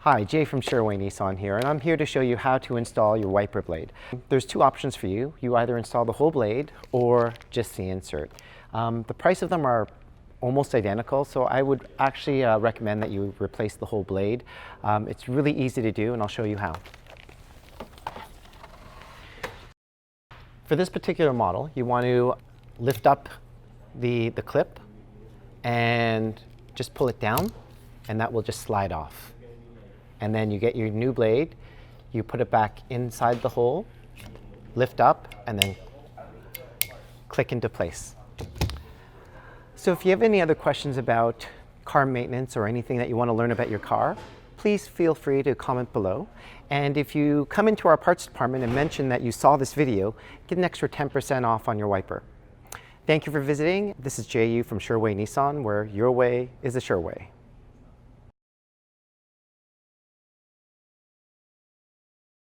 Hi, Jay from Sherway Nissan here, and I'm here to show you how to install your wiper blade. There's two options for you. You either install the whole blade or just the insert. The price of them are almost identical, so I would actually recommend that you replace the whole blade. It's really easy to do, and I'll show you how. For this particular model, you want to lift up the clip and just pull it down, and that will just slide off. And then you get your new blade, you put it back inside the hole, lift up, and then click into place. So if you have any other questions about car maintenance or anything that you want to learn about your car, please feel free to comment below. And if you come into our parts department and mention that you saw this video, get an extra 10% off on your wiper. Thank you for visiting. This is Jay from Sherway Nissan, where your way is a sure way.